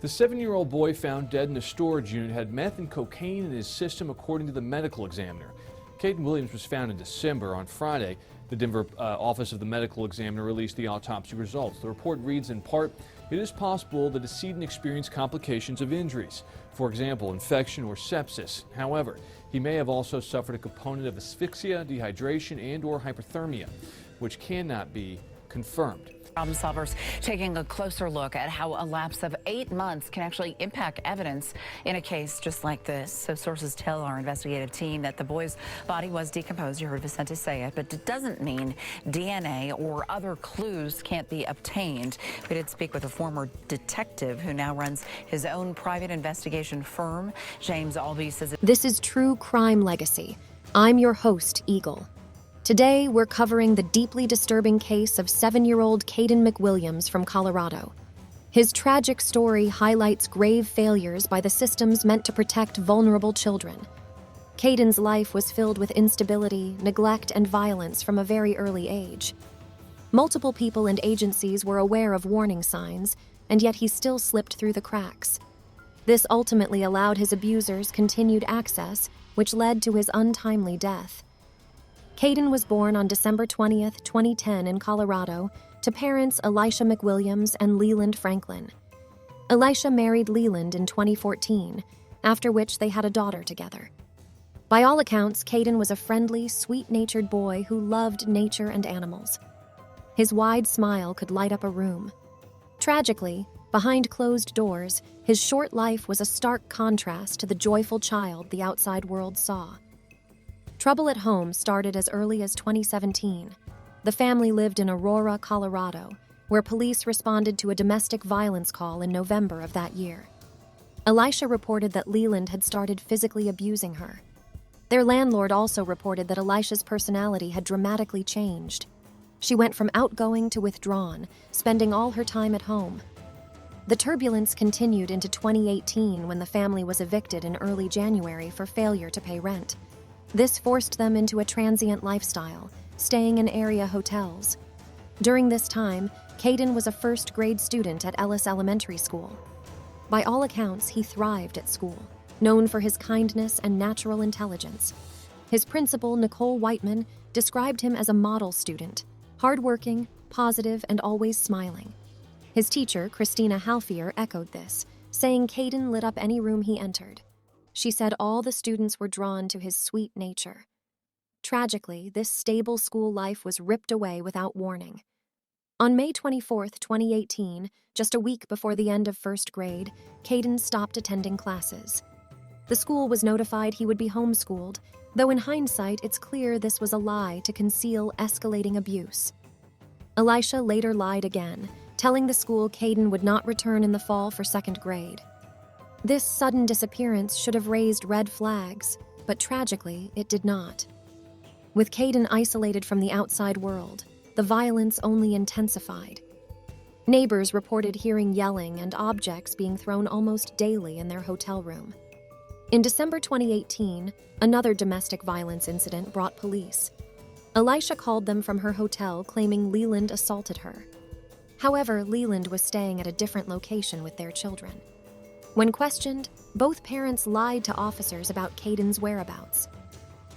The 7-year-old boy found dead in a storage unit had meth and cocaine in his system, according to the medical examiner. Caden McWilliams was found in December. On Friday, the Denver office of the medical examiner released the autopsy results. The report reads in part, "It is possible the decedent experienced complications of injuries, for example, infection or sepsis. However, he may have also suffered a component of asphyxia, dehydration, and/or hypothermia, which cannot be confirmed." Problem solvers taking a closer look at how a lapse of 8 months can actually impact evidence in a case just like this. So sources tell our investigative team that the boy's body was decomposed. You heard Vicente say it, but it doesn't mean DNA or other clues can't be obtained. We did speak with a former detective who now runs his own private investigation firm. James Albee says this is True Crime Legacy. I'm your host, Eagle. Today, we're covering the deeply disturbing case of 7-year-old Caden McWilliams from Colorado. His tragic story highlights grave failures by the systems meant to protect vulnerable children. Caden's life was filled with instability, neglect, and violence from a very early age. Multiple people and agencies were aware of warning signs, and yet he still slipped through the cracks. This ultimately allowed his abusers continued access, which led to his untimely death. Caden was born on December 20th, 2010 in Colorado to parents Elisha McWilliams and Leland Franklin. Elisha married Leland in 2014, after which they had a daughter together. By all accounts, Caden was a friendly, sweet-natured boy who loved nature and animals. His wide smile could light up a room. Tragically, behind closed doors, his short life was a stark contrast to the joyful child the outside world saw. Trouble at home started as early as 2017. The family lived in Aurora, Colorado, where police responded to a domestic violence call in November of that year. Elisha reported that Leland had started physically abusing her. Their landlord also reported that Elisha's personality had dramatically changed. She went from outgoing to withdrawn, spending all her time at home. The turbulence continued into 2018 when the family was evicted in early January for failure to pay rent. This forced them into a transient lifestyle, staying in area hotels. During this time, Caden was a first-grade student at Ellis Elementary School. By all accounts, he thrived at school, known for his kindness and natural intelligence. His principal, Nicole Whiteman, described him as a model student, hardworking, positive, and always smiling. His teacher, Christina Halfier, echoed this, saying Caden lit up any room he entered. She said all the students were drawn to his sweet nature. Tragically, this stable school life was ripped away without warning. On May 24, 2018, just a week before the end of first grade, Caden stopped attending classes. The school was notified he would be homeschooled, though in hindsight it's clear this was a lie to conceal escalating abuse. Elisha later lied again, telling the school Caden would not return in the fall for second grade. This sudden disappearance should have raised red flags, but tragically, it did not. With Caden isolated from the outside world, the violence only intensified. Neighbors reported hearing yelling and objects being thrown almost daily in their hotel room. In December 2018, another domestic violence incident brought police. Elisha called them from her hotel claiming Leland assaulted her. However, Leland was staying at a different location with their children. When questioned, both parents lied to officers about Caden's whereabouts.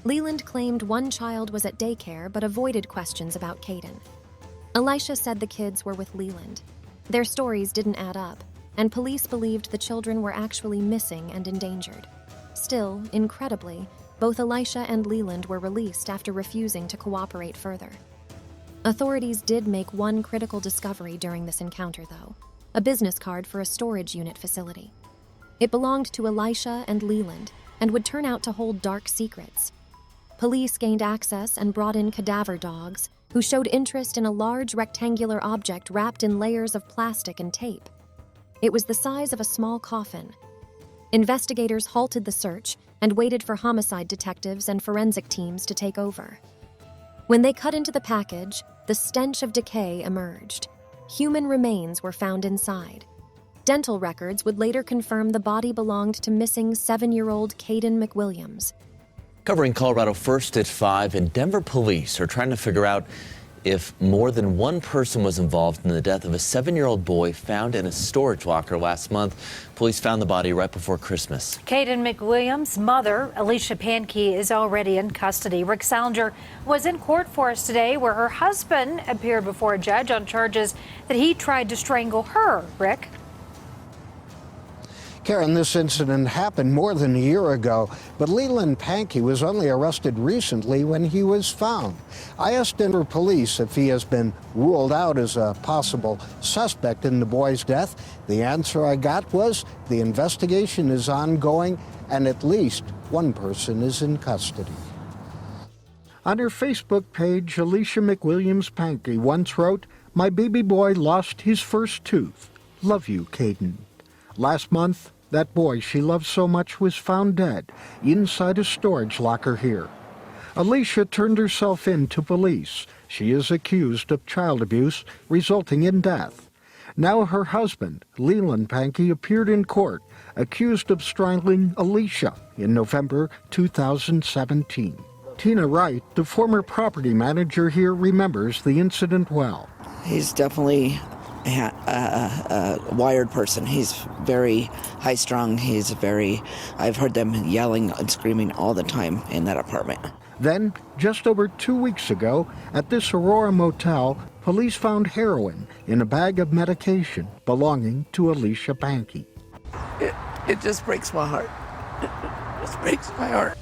Leland claimed one child was at daycare but avoided questions about Caden. Elisha said the kids were with Leland. Their stories didn't add up, and police believed the children were actually missing and endangered. Still, incredibly, both Elisha and Leland were released after refusing to cooperate further. Authorities did make one critical discovery during this encounter, though: a business card for a storage unit facility. It belonged to Elisha and Leland and would turn out to hold dark secrets. Police gained access and brought in cadaver dogs, who showed interest in a large rectangular object wrapped in layers of plastic and tape. It was the size of a small coffin. Investigators halted the search and waited for homicide detectives and forensic teams to take over. When they cut into the package, the stench of decay emerged. Human remains were found inside. Dental records would later confirm the body belonged to missing 7-year-old Caden McWilliams. Covering Colorado First at 5, and Denver police are trying to figure out if more than one person was involved in the death of a 7-year-old boy found in a storage locker last month. Police found the body right before Christmas. Caden McWilliams' mother, Alicia Pankey, is already in custody. Rick Salinger was in court for us today, where her husband appeared before a judge on charges that he tried to strangle her. Rick? Karen, this incident happened more than a year ago, but Leland Pankey was only arrested recently when he was found. I asked Denver police if he has been ruled out as a possible suspect in the boy's death. The answer I got was the investigation is ongoing and at least one person is in custody. On her Facebook page, Alicia McWilliams Pankey once wrote, "My baby boy lost his first tooth. Love you, Kaden." Last month, that boy she loved so much was found dead inside a storage locker here. Alicia turned herself in to police. She is accused of child abuse resulting in death. Now her husband, Leland Pankey, appeared in court, accused of strangling Alicia in November 2017. Tina Wright, the former property manager here, remembers the incident well. He's definitely a wired person. He's very high-strung. I've heard them yelling and screaming all the time in that apartment. Then, just over 2 weeks ago, at this Aurora motel, police found heroin in a bag of medication belonging to Alicia Pankey. It just breaks my heart. It just breaks my heart.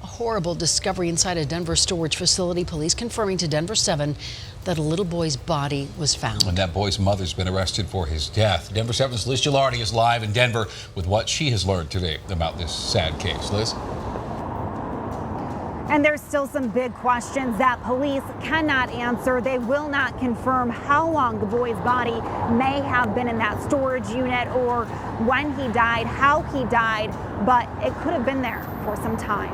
Horrible discovery inside a Denver storage facility. Police confirming to Denver 7 that a little boy's body was found. And that boy's mother's been arrested for his death. Denver 7's Liz Gilardi is live in Denver with what she has learned today about this sad case. Liz? And there's still some big questions that police cannot answer. They will not confirm how long the boy's body may have been in that storage unit or when he died, how he died, but it could have been there for some time.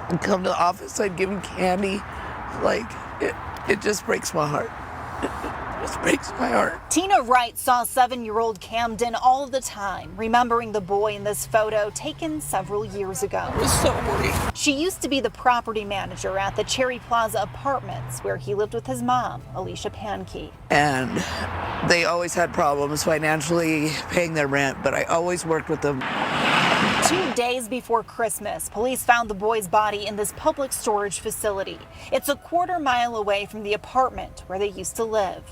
And come to the office, I'd give him candy. It just breaks my heart. It just breaks my heart. Tina Wright saw 7-year-old Camden all the time, remembering the boy in this photo taken several years ago. I was so worried. She used to be the property manager at the Cherry Plaza Apartments, where he lived with his mom, Alicia Pankey. And they always had problems financially paying their rent, but I always worked with them. 2 days before Christmas, police found the boy's body in this public storage facility. It's a quarter-mile away from the apartment where they used to live.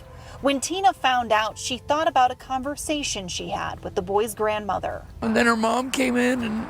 When Tina found out, she thought about a conversation she had with the boy's grandmother. And then her mom came in and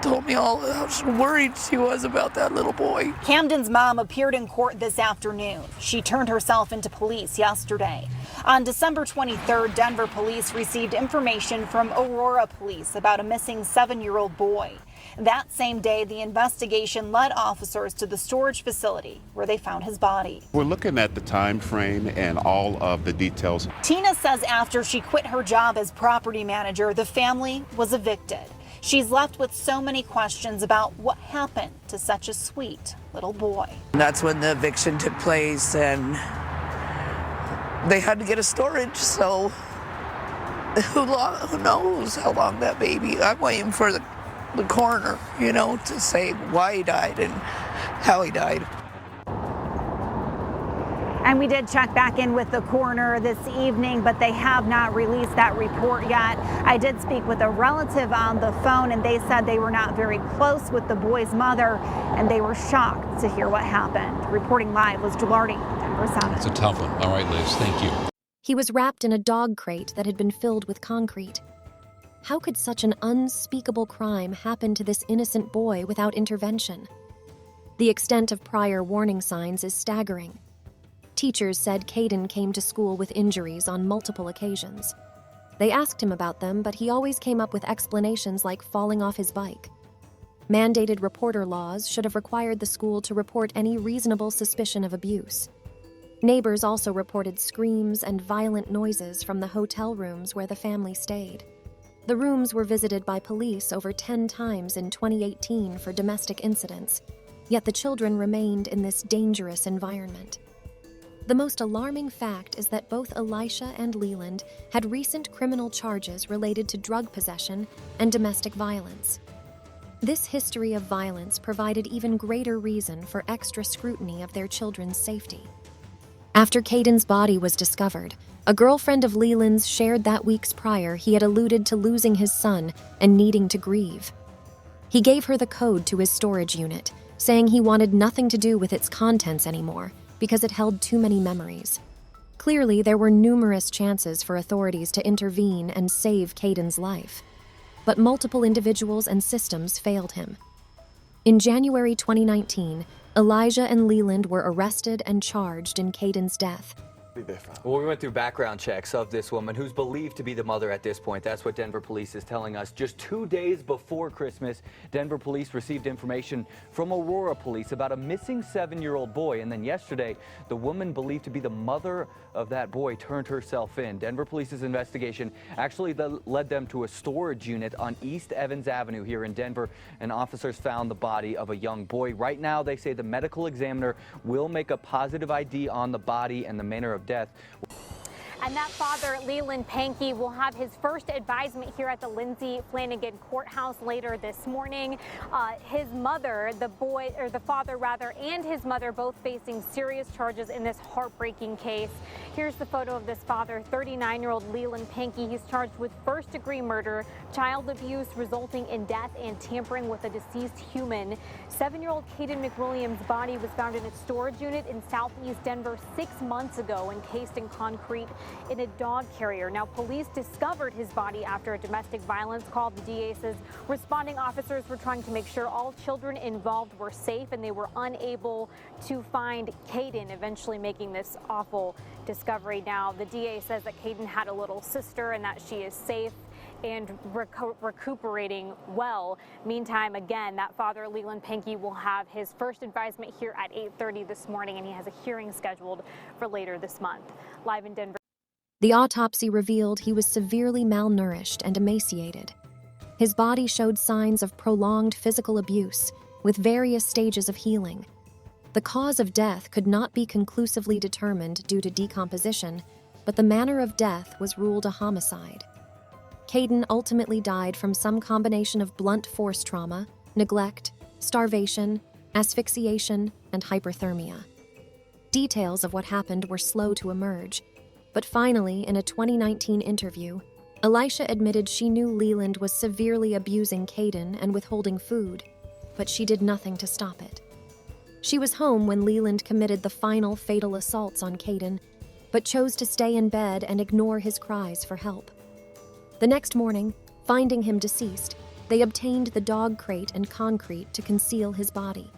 told me all how worried she was about that little boy. Camden's mom appeared in court this afternoon. She turned herself into police yesterday. On December 23rd, Denver police received information from Aurora police about a missing 7-year-old boy. That same day, the investigation led officers to the storage facility where they found his body. We're looking at the time frame and all of the details. Tina says after she quit her job as property manager, the family was evicted. She's left with so many questions about what happened to such a sweet little boy. And that's when the eviction took place, and they had to get a storage, so who knows how long that baby. I'm waiting for the coroner, to say why he died and how he died. And we did check back in with the coroner this evening, but they have not released that report yet. I did speak with a relative on the phone, and they said they were not very close with the boy's mother, and they were shocked to hear what happened. Reporting live was Gilardi, Denver 7. It's a tough one. All right, Liz, thank you. He was wrapped in a dog crate that had been filled with concrete. How could such an unspeakable crime happen to this innocent boy without intervention? The extent of prior warning signs is staggering. Teachers said Kaden came to school with injuries on multiple occasions. They asked him about them, but he always came up with explanations like falling off his bike. Mandated reporter laws should have required the school to report any reasonable suspicion of abuse. Neighbors also reported screams and violent noises from the hotel rooms where the family stayed. The rooms were visited by police over 10 times in 2018 for domestic incidents, yet the children remained in this dangerous environment. The most alarming fact is that both Alicia and Leland had recent criminal charges related to drug possession and domestic violence. This history of violence provided even greater reason for extra scrutiny of their children's safety. After Caden's body was discovered, a girlfriend of Leland's shared that weeks prior he had alluded to losing his son and needing to grieve. He gave her the code to his storage unit, saying he wanted nothing to do with its contents anymore because it held too many memories. Clearly, there were numerous chances for authorities to intervene and save Caden's life, but multiple individuals and systems failed him. In January 2019, Elijah and Leland were arrested and charged in Caden's death. Well, we went through background checks of this woman who's believed to be the mother at this point. That's what Denver police is telling us. Just 2 days before Christmas, Denver police received information from Aurora police about a missing 7-year-old boy. And then yesterday, the woman believed to be the mother of that boy turned herself in. Denver police's investigation actually led them to a storage unit on East Evans Avenue here in Denver, and officers found the body of a young boy. Right now, they say the medical examiner will make a positive ID on the body and the manner of death. And that father, Leland Pankey, will have his first advisement here at the Lindsay Flanagan Courthouse later this morning. His mother, the father rather, and his mother both facing serious charges in this heartbreaking case. Here's the photo of this father, 39-year-old Leland Pankey. He's charged with first-degree murder, child abuse resulting in death, and tampering with a deceased human. 7-year-old Caden McWilliams' body was found in a storage unit in southeast Denver 6 months ago, encased in concrete in a dog carrier. Now, police discovered his body after a domestic violence call. The DA says responding officers were trying to make sure all children involved were safe, and they were unable to find Caden, eventually making this awful discovery. Now, the DA says that Caden had a little sister and that she is safe and recuperating well. Meantime, again, that father, Leland Pankey, will have his first advisement here at 8:30 this morning, and he has a hearing scheduled for later this month. Live in Denver. The autopsy revealed he was severely malnourished and emaciated. His body showed signs of prolonged physical abuse, with various stages of healing. The cause of death could not be conclusively determined due to decomposition, but the manner of death was ruled a homicide. Caden ultimately died from some combination of blunt force trauma, neglect, starvation, asphyxiation, and hyperthermia. Details of what happened were slow to emerge, but finally, in a 2019 interview, Elisha admitted she knew Leland was severely abusing Caden and withholding food, but she did nothing to stop it. She was home when Leland committed the final fatal assaults on Caden, but chose to stay in bed and ignore his cries for help. The next morning, finding him deceased, they obtained the dog crate and concrete to conceal his body.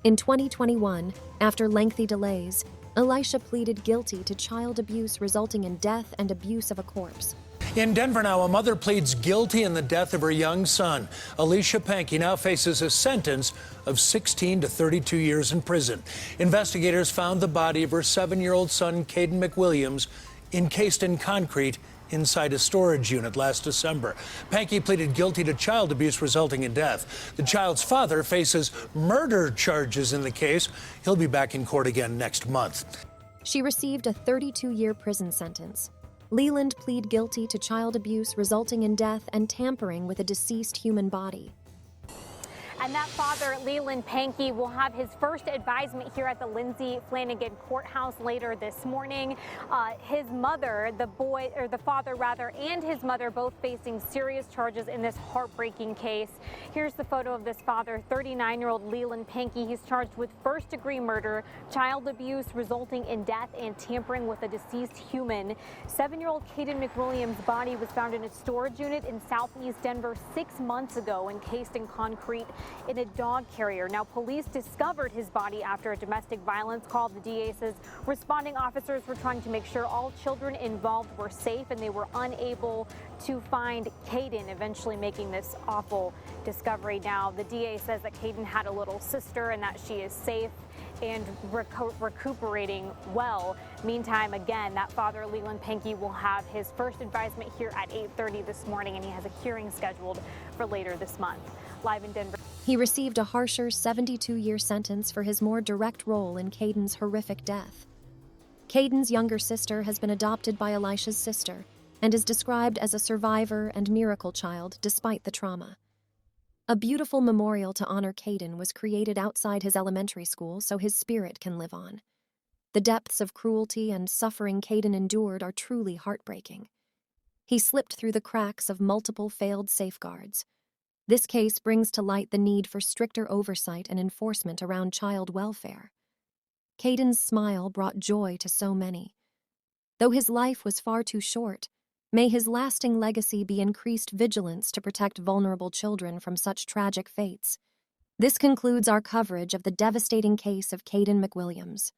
In 2021, after lengthy delays, Elisha pleaded guilty to child abuse resulting in death and abuse of a corpse. In Denver now, a mother pleads guilty in the death of her young son. Alicia Pankey now faces a sentence of 16 to 32 years in prison. Investigators found the body of her 7-year-old son, Caden McWilliams, encased in concrete inside a storage unit last December. Pankey pleaded guilty to child abuse resulting in death. The child's father faces murder charges in the case. He'll be back in court again next month. She received a 32-year prison sentence. Leland pleaded guilty to child abuse resulting in death and tampering with a deceased human body. And that father, Leland Pankey, will have his first advisement here at the Lindsay Flanagan Courthouse later this morning. His mother, the father rather, and his mother both facing serious charges in this heartbreaking case. Here's the photo of this father, 39-year-old Leland Pankey. He's charged with first-degree murder, child abuse resulting in death, and tampering with a deceased human. 7-year-old Caden McWilliams' body was found in a storage unit in southeast Denver 6 months ago, encased in concrete in a dog carrier. Now, police discovered his body after a domestic violence call. The DA says responding officers were trying to make sure all children involved were safe, and they were unable to find Caden, eventually making this awful discovery. Now, the DA says that Caden had a little sister and that she is safe and recuperating well. Meantime, again, that father, Leland Pankey, will have his first advisement here at 8:30 this morning, and he has a hearing scheduled for later this month. Live in Denver. He received a harsher 72-year sentence for his more direct role in Caden's horrific death. Caden's younger sister has been adopted by Elisha's sister and is described as a survivor and miracle child despite the trauma. A beautiful memorial to honor Kaden was created outside his elementary school so his spirit can live on. The depths of cruelty and suffering Kaden endured are truly heartbreaking. He slipped through the cracks of multiple failed safeguards. This case brings to light the need for stricter oversight and enforcement around child welfare. Kaden's smile brought joy to so many. Though his life was far too short, may his lasting legacy be increased vigilance to protect vulnerable children from such tragic fates. This concludes our coverage of the devastating case of Caden McWilliams.